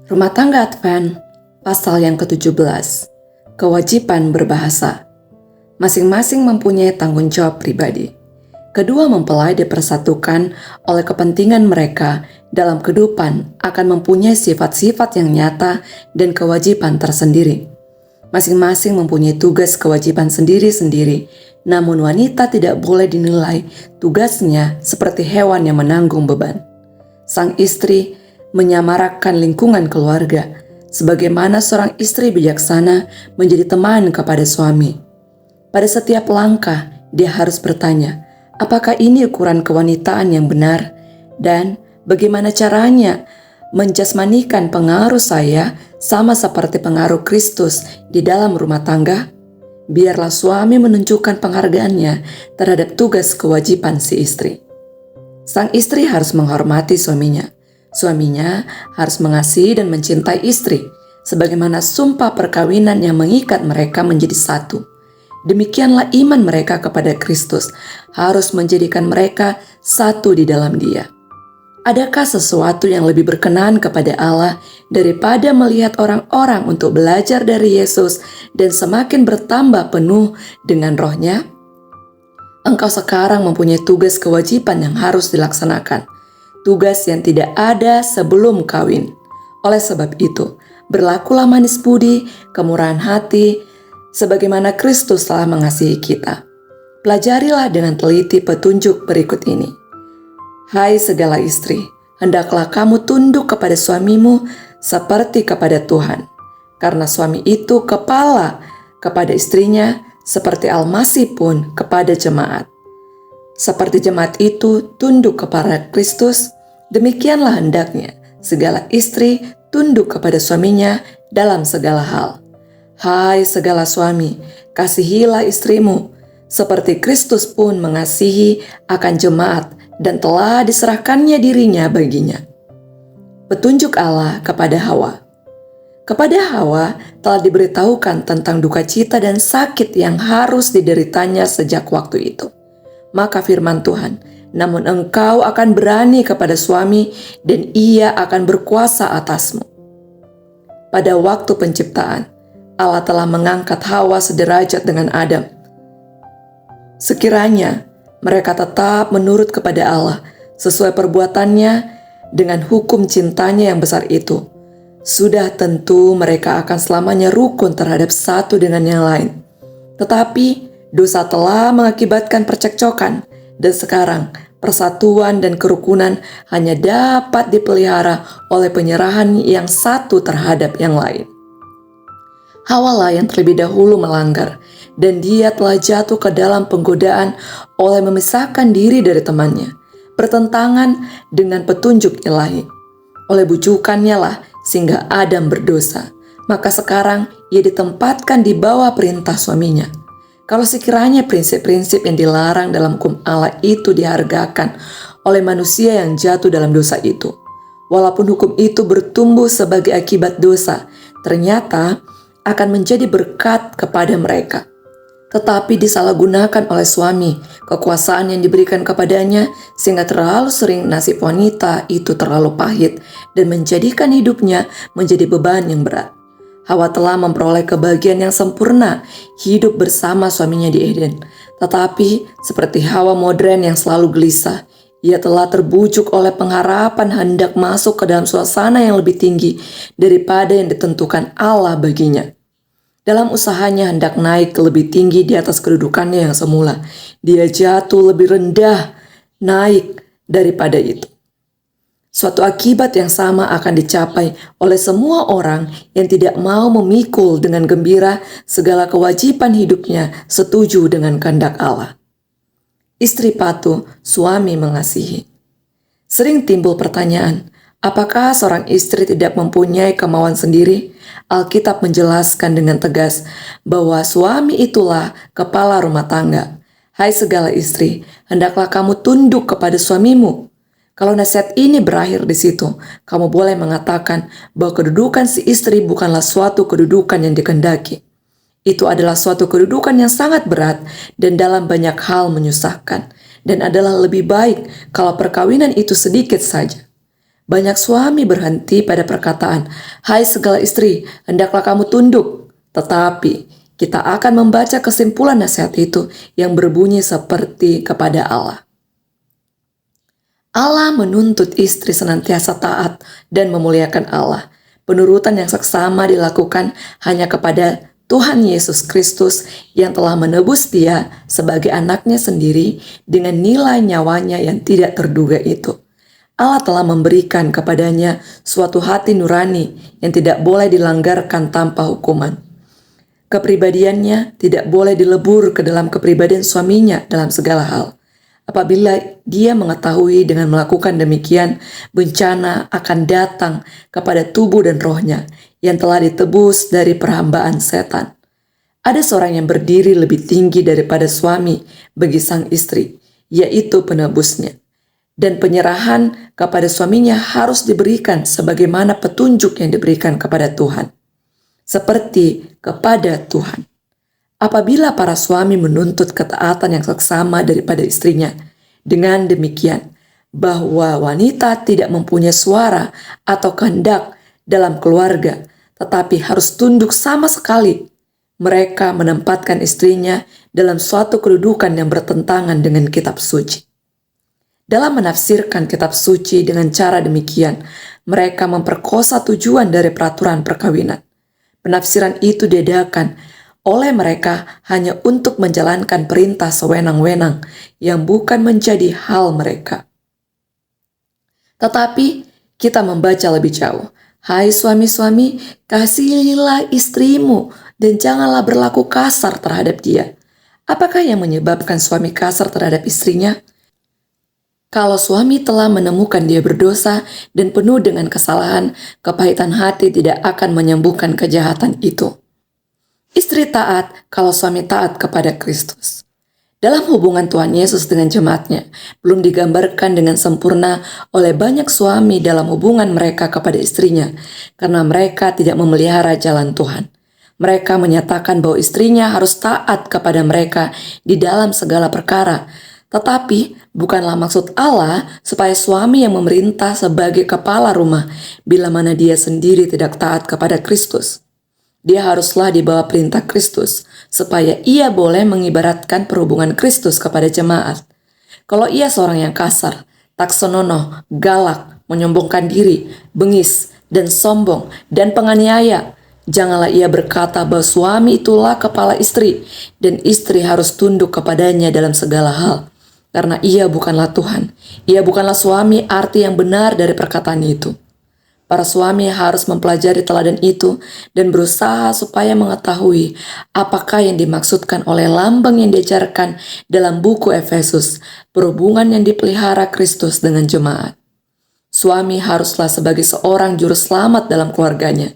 Rumah tangga Advent, pasal yang ke-17, kewajiban berbahasa. Masing-masing mempunyai tanggung jawab pribadi. Kedua mempelai dipersatukan oleh kepentingan mereka dalam kehidupan akan mempunyai sifat-sifat yang nyata dan kewajiban tersendiri. Masing-masing mempunyai tugas kewajiban sendiri-sendiri, namun wanita tidak boleh dinilai tugasnya seperti hewan yang menanggung beban. Sang istri menyamarakan lingkungan keluarga, sebagaimana seorang istri bijaksana menjadi teman kepada suami. Pada setiap langkah, dia harus bertanya, apakah ini ukuran kewanitaan yang benar? Dan bagaimana caranya menjasmanikan pengaruh saya sama seperti pengaruh Kristus di dalam rumah tangga? Biarlah suami menunjukkan penghargaannya terhadap tugas kewajiban si istri. Sang istri harus menghormati suaminya. Suaminya harus mengasihi dan mencintai istri, sebagaimana sumpah perkawinan yang mengikat mereka menjadi satu. Demikianlah iman mereka kepada Kristus harus menjadikan mereka satu di dalam Dia. Adakah sesuatu yang lebih berkenan kepada Allah daripada melihat orang-orang untuk belajar dari Yesus dan semakin bertambah penuh dengan Roh-Nya? Engkau sekarang mempunyai tugas kewajiban yang harus dilaksanakan. Tugas yang tidak ada sebelum kawin. Oleh sebab itu, berlakulah manis budi, kemurahan hati, sebagaimana Kristus telah mengasihi kita. Pelajarilah dengan teliti petunjuk berikut ini. Hai segala istri, hendaklah kamu tunduk kepada suamimu seperti kepada Tuhan. Karena suami itu kepala kepada istrinya, seperti Al-Masih pun kepada jemaat. Seperti jemaat itu tunduk kepada Kristus, demikianlah hendaknya segala istri tunduk kepada suaminya dalam segala hal. Hai segala suami, kasihilah istrimu, seperti Kristus pun mengasihi akan jemaat dan telah diserahkannya dirinya baginya. Petunjuk Allah kepada Hawa. Kepada Hawa telah diberitahukan tentang duka cita dan sakit yang harus dideritanya sejak waktu itu. Maka firman Tuhan, namun engkau akan berani kepada suami dan ia akan berkuasa atasmu. Pada waktu penciptaan, Allah telah mengangkat Hawa sederajat dengan Adam. Sekiranya mereka tetap menurut kepada Allah sesuai perbuatannya dengan hukum cintanya yang besar itu, sudah tentu mereka akan selamanya rukun terhadap satu dengan yang lain. Tetapi dosa telah mengakibatkan percekcokan, dan sekarang persatuan dan kerukunan hanya dapat dipelihara oleh penyerahan yang satu terhadap yang lain. Hawalah yang terlebih dahulu melanggar, dan dia telah jatuh ke dalam penggodaan oleh memisahkan diri dari temannya, bertentangan dengan petunjuk ilahi. Oleh bujukannya lah sehingga Adam berdosa, maka sekarang ia ditempatkan di bawah perintah suaminya. Kalau sekiranya prinsip-prinsip yang dilarang dalam hukum Allah itu dihargakan oleh manusia yang jatuh dalam dosa itu, walaupun hukum itu bertumbuh sebagai akibat dosa, ternyata akan menjadi berkat kepada mereka. Tetapi disalahgunakan oleh suami, kekuasaan yang diberikan kepadanya sehingga terlalu sering nasib wanita itu terlalu pahit dan menjadikan hidupnya menjadi beban yang berat. Hawa telah memperoleh kebahagiaan yang sempurna, hidup bersama suaminya di Eden. Tetapi seperti Hawa modern yang selalu gelisah, ia telah terbujuk oleh pengharapan hendak masuk ke dalam suasana yang lebih tinggi daripada yang ditentukan Allah baginya. Dalam usahanya hendak naik ke lebih tinggi di atas kedudukannya yang semula, dia jatuh lebih rendah naik daripada itu. Suatu akibat yang sama akan dicapai oleh semua orang yang tidak mau memikul dengan gembira segala kewajiban hidupnya setuju dengan kehendak Allah. Istri patuh, suami mengasihi. Sering timbul pertanyaan, apakah seorang istri tidak mempunyai kemauan sendiri? Alkitab menjelaskan dengan tegas bahwa suami itulah kepala rumah tangga. Hai segala istri, hendaklah kamu tunduk kepada suamimu. Kalau nasihat ini berakhir di situ, kamu boleh mengatakan bahwa kedudukan si istri bukanlah suatu kedudukan yang dikehendaki. Itu adalah suatu kedudukan yang sangat berat dan dalam banyak hal menyusahkan, dan adalah lebih baik kalau perkawinan itu sedikit saja. Banyak suami berhenti pada perkataan, "Hai segala istri, hendaklah kamu tunduk." Tetapi kita akan membaca kesimpulan nasihat itu yang berbunyi seperti kepada Allah. Allah menuntut istri senantiasa taat dan memuliakan Allah. Penurutan yang seksama dilakukan hanya kepada Tuhan Yesus Kristus yang telah menebus dia sebagai anaknya sendiri dengan nilai nyawanya yang tidak terduga itu. Allah telah memberikan kepadanya suatu hati nurani yang tidak boleh dilanggarkan tanpa hukuman. Kepribadiannya tidak boleh dilebur ke dalam kepribadian suaminya dalam segala hal. Apabila dia mengetahui dengan melakukan demikian, bencana akan datang kepada tubuh dan rohnya yang telah ditebus dari perhambaan setan. Ada seorang yang berdiri lebih tinggi daripada suami bagi sang istri, yaitu penebusnya. Dan penyerahan kepada suaminya harus diberikan sebagaimana petunjuk yang diberikan kepada Tuhan. Seperti kepada Tuhan. Apabila para suami menuntut ketaatan yang seksama daripada istrinya, dengan demikian bahwa wanita tidak mempunyai suara atau kehendak dalam keluarga, tetapi harus tunduk sama sekali, mereka menempatkan istrinya dalam suatu kedudukan yang bertentangan dengan kitab suci. Dalam menafsirkan kitab suci dengan cara demikian, mereka memperkosa tujuan dari peraturan perkawinan. Penafsiran itu diadakan oleh mereka hanya untuk menjalankan perintah sewenang-wenang yang bukan menjadi hal mereka. Tetapi kita membaca lebih jauh. Hai suami-suami, kasihilah istrimu dan janganlah berlaku kasar terhadap dia. Apakah yang menyebabkan suami kasar terhadap istrinya? Kalau suami telah menemukan dia berdosa dan penuh dengan kesalahan, kepahitan hati tidak akan menyembuhkan kejahatan itu. Istri taat kalau suami taat kepada Kristus. Dalam hubungan Tuhan Yesus dengan jemaatnya, belum digambarkan dengan sempurna oleh banyak suami dalam hubungan mereka kepada istrinya, karena mereka tidak memelihara jalan Tuhan. Mereka menyatakan bahwa istrinya harus taat kepada mereka di dalam segala perkara, tetapi bukanlah maksud Allah supaya suami yang memerintah sebagai kepala rumah, bila mana dia sendiri tidak taat kepada Kristus. Dia haruslah di bawah perintah Kristus, supaya ia boleh mengibaratkan perhubungan Kristus kepada jemaat. Kalau ia seorang yang kasar, tak senonoh, galak, menyombongkan diri, bengis, dan sombong, dan penganiaya, janganlah ia berkata bahwa suami itulah kepala istri, dan istri harus tunduk kepadanya dalam segala hal. Karena ia bukanlah Tuhan, ia bukanlah suami arti yang benar dari perkataan itu. Para suami harus mempelajari teladan itu dan berusaha supaya mengetahui apakah yang dimaksudkan oleh lambang yang diajarkan dalam buku Efesus, perhubungan yang dipelihara Kristus dengan jemaat. Suami haruslah sebagai seorang juru selamat dalam keluarganya.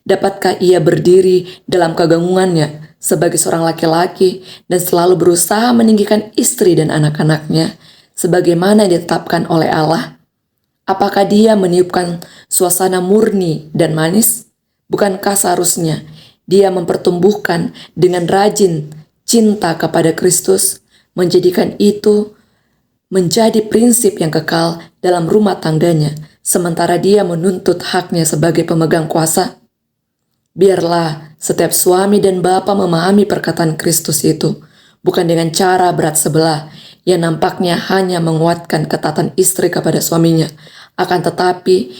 Dapatkah ia berdiri dalam kegagungannya sebagai seorang laki-laki dan selalu berusaha meninggikan istri dan anak-anaknya sebagaimana ditetapkan oleh Allah? Apakah dia meniupkan suasana murni dan manis? Bukankah seharusnya dia mempertumbuhkan dengan rajin cinta kepada Kristus, menjadikan itu menjadi prinsip yang kekal dalam rumah tangganya, sementara dia menuntut haknya sebagai pemegang kuasa? Biarlah setiap suami dan bapa memahami perkataan Kristus itu, bukan dengan cara berat sebelah, yang nampaknya hanya menguatkan ketaatan istri kepada suaminya, akan tetapi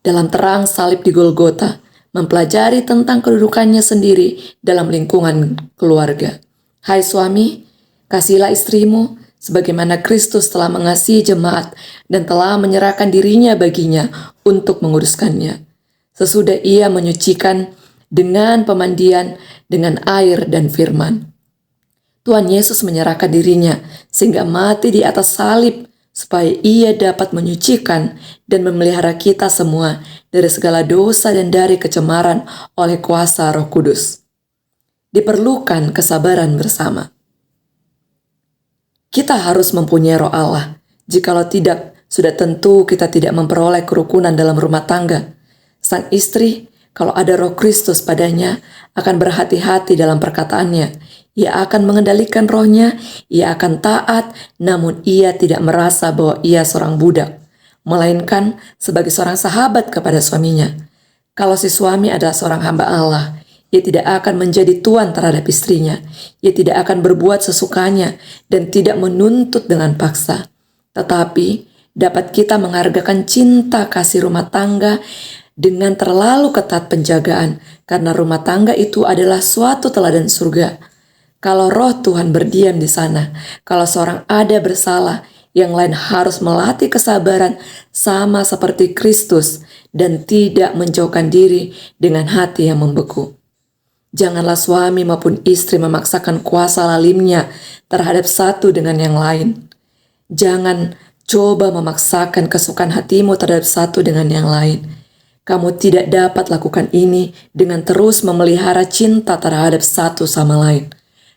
dalam terang salib di Golgota, mempelajari tentang kedudukannya sendiri dalam lingkungan keluarga. Hai suami, kasihilah istrimu sebagaimana Kristus telah mengasihi jemaat dan telah menyerahkan dirinya baginya untuk menguruskannya. Sesudah ia menyucikan dengan pemandian dengan air dan firman. Tuhan Yesus menyerahkan dirinya sehingga mati di atas salib supaya ia dapat menyucikan dan memelihara kita semua dari segala dosa dan dari kecemaran oleh kuasa Roh Kudus. Diperlukan kesabaran bersama. Kita harus mempunyai Roh Allah. Jikalau tidak, sudah tentu kita tidak memperoleh kerukunan dalam rumah tangga. Sang istri, kalau ada Roh Kristus padanya, akan berhati-hati dalam perkataannya. Ia akan mengendalikan rohnya, ia akan taat, namun ia tidak merasa bahwa ia seorang budak. melainkan sebagai seorang sahabat kepada suaminya. Kalau si suami adalah seorang hamba Allah, ia tidak akan menjadi tuan terhadap istrinya. Ia tidak akan berbuat sesukanya dan tidak menuntut dengan paksa. Tetapi dapat kita menghargakan cinta kasih rumah tangga dengan terlalu ketat penjagaan, karena rumah tangga itu adalah suatu teladan surga. Kalau roh Tuhan berdiam di sana, kalau seorang ada bersalah, yang lain harus melatih kesabaran sama seperti Kristus dan tidak menjauhkan diri dengan hati yang membeku. Janganlah suami maupun istri memaksakan kuasa lalimnya terhadap satu dengan yang lain. Jangan coba memaksakan kesukaan hatimu terhadap satu dengan yang lain. Kamu tidak dapat lakukan ini dengan terus memelihara cinta terhadap satu sama lain.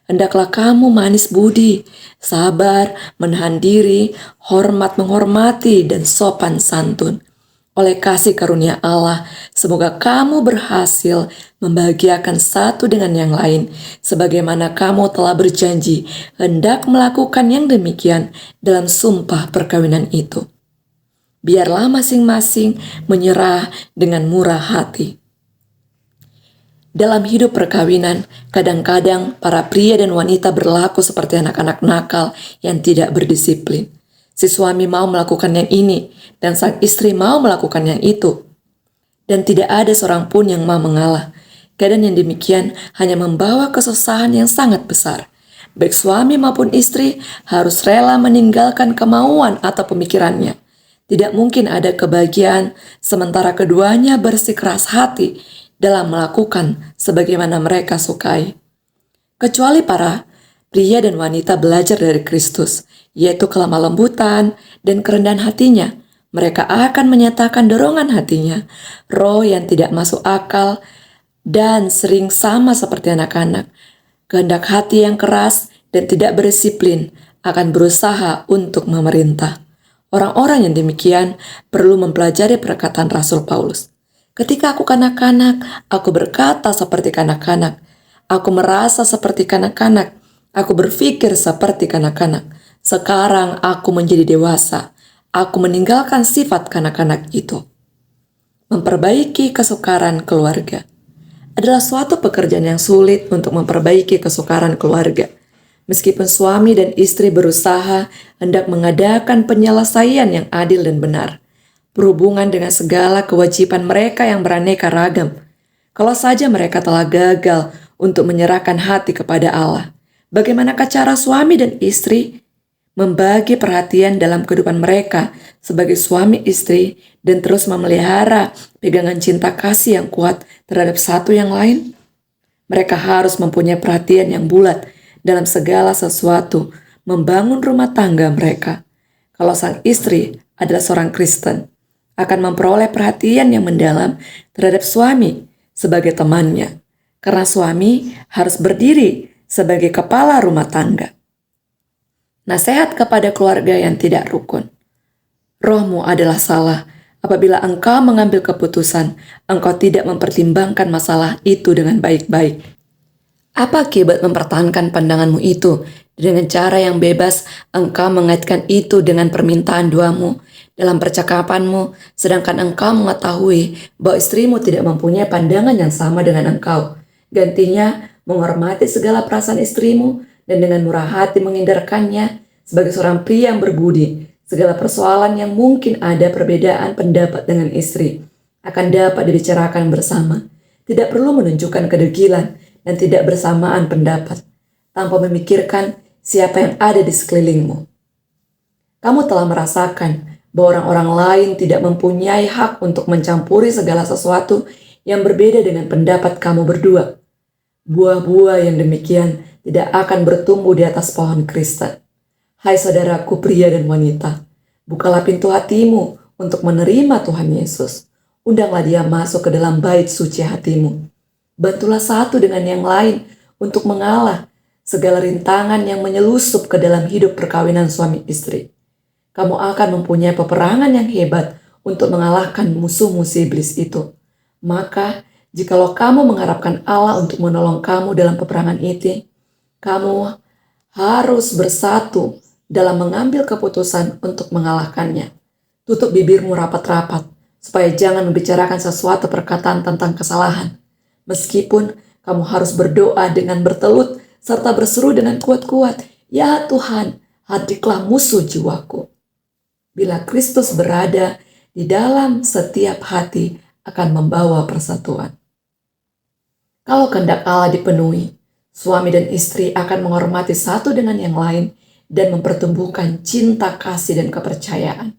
Hendaklah kamu manis budi, sabar, menahan diri, hormat menghormati, dan sopan santun. Oleh kasih karunia Allah, semoga kamu berhasil membahagiakan satu dengan yang lain, sebagaimana kamu telah berjanji hendak melakukan yang demikian dalam sumpah perkawinan itu. Biarlah masing-masing menyerah dengan murah hati. Dalam hidup perkawinan, kadang-kadang para pria dan wanita berlaku seperti anak-anak nakal yang tidak berdisiplin. Si suami mau melakukan yang ini, dan sang istri mau melakukan yang itu. Dan tidak ada seorang pun yang mau mengalah. Keadaan yang demikian hanya membawa kesusahan yang sangat besar. Baik suami maupun istri harus rela meninggalkan kemauan atau pemikirannya. Tidak mungkin ada kebahagiaan sementara keduanya bersikeras hati dalam melakukan sebagaimana mereka sukai. Kecuali para pria dan wanita belajar dari Kristus, yaitu kelemah lembutan dan kerendahan hatinya, mereka akan menyatakan dorongan hatinya, roh yang tidak masuk akal dan sering sama seperti anak-anak. Kehendak hati yang keras dan tidak berdisiplin akan berusaha untuk memerintah. Orang-orang yang demikian perlu mempelajari perkataan Rasul Paulus. Ketika aku kanak-kanak, aku berkata seperti kanak-kanak. Aku merasa seperti kanak-kanak. Aku berpikir seperti kanak-kanak. Sekarang aku menjadi dewasa. Aku meninggalkan sifat kanak-kanak itu. Memperbaiki kesukaran keluarga adalah suatu pekerjaan yang sulit untuk memperbaiki kesukaran keluarga. Meskipun suami dan istri berusaha hendak mengadakan penyelesaian yang adil dan benar, berhubungan dengan segala kewajiban mereka yang beraneka ragam. Kalau saja mereka telah gagal untuk menyerahkan hati kepada Allah, bagaimanakah cara suami dan istri membagi perhatian dalam kehidupan mereka sebagai suami istri dan terus memelihara pegangan cinta kasih yang kuat terhadap satu yang lain? Mereka harus mempunyai perhatian yang bulat dalam segala sesuatu, membangun rumah tangga mereka. Kalau sang istri adalah seorang Kristen, akan memperoleh perhatian yang mendalam terhadap suami sebagai temannya, karena suami harus berdiri sebagai kepala rumah tangga. Nasihat kepada keluarga yang tidak rukun. Rohmu adalah salah apabila engkau mengambil keputusan, engkau tidak mempertimbangkan masalah itu dengan baik-baik. Apa akibat mempertahankan pandanganmu itu? Dengan cara yang bebas, engkau mengaitkan itu dengan permintaan duamu dalam percakapanmu, sedangkan engkau mengetahui bahwa istrimu tidak mempunyai pandangan yang sama dengan engkau. Gantinya, menghormati segala perasaan istrimu dan dengan murah hati menghindarkannya sebagai seorang pria yang berbudi. Segala persoalan yang mungkin ada perbedaan pendapat dengan istri akan dapat dibicarakan bersama. Tidak perlu menunjukkan kedegilan dan tidak bersamaan pendapat, tanpa memikirkan siapa yang ada di sekelilingmu. Kamu telah merasakan bahwa orang-orang lain tidak mempunyai hak untuk mencampuri segala sesuatu yang berbeda dengan pendapat kamu berdua. Buah-buah yang demikian tidak akan bertumbuh di atas pohon Kristen. Hai saudaraku pria dan wanita, bukalah pintu hatimu untuk menerima Tuhan Yesus. Undanglah dia masuk ke dalam bait suci hatimu. Bantulah satu dengan yang lain untuk mengalah segala rintangan yang menyelusup ke dalam hidup perkawinan suami istri. Kamu akan mempunyai peperangan yang hebat untuk mengalahkan musuh-musuh iblis itu. Maka, jikalau kamu mengharapkan Allah untuk menolong kamu dalam peperangan itu, kamu harus bersatu dalam mengambil keputusan untuk mengalahkannya. Tutup bibirmu rapat-rapat, supaya jangan membicarakan sesuatu perkataan tentang kesalahan. Meskipun kamu harus berdoa dengan bertelut, serta berseru dengan kuat-kuat, "Ya Tuhan, hadiklah musuh jiwaku." Bila Kristus berada di dalam setiap hati, akan membawa persatuan. Kalau kehendak Allah dipenuhi, suami dan istri akan menghormati satu dengan yang lain dan mempertumbuhkan cinta kasih dan kepercayaan.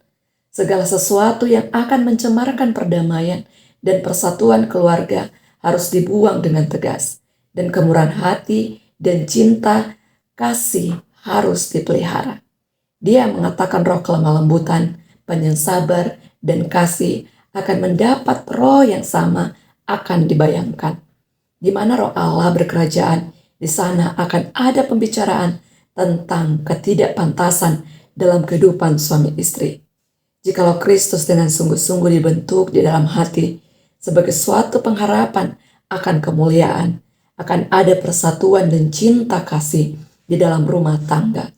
Segala sesuatu yang akan mencemarkan perdamaian dan persatuan keluarga harus dibuang dengan tegas, dan kemurahan hati dan cinta kasih harus dipelihara. Dia mengatakan roh kelemah lembutan, penyayang sabar, dan kasih akan mendapat roh yang sama akan dibayangkan. Di mana roh Allah berkerajaan, di sana akan ada pembicaraan tentang ketidakpantasan dalam kehidupan suami istri. Jikalau Kristus dengan sungguh-sungguh dibentuk di dalam hati sebagai suatu pengharapan akan kemuliaan, akan ada persatuan dan cinta kasih di dalam rumah tangga.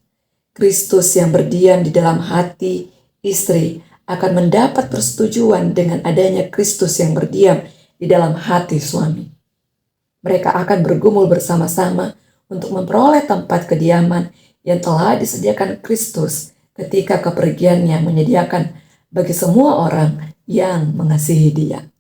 Kristus yang berdiam di dalam hati istri akan mendapat persetujuan dengan adanya Kristus yang berdiam di dalam hati suami. Mereka akan bergumul bersama-sama untuk memperoleh tempat kediaman yang telah disediakan Kristus ketika kepergiannya menyediakan bagi semua orang yang mengasihi Dia.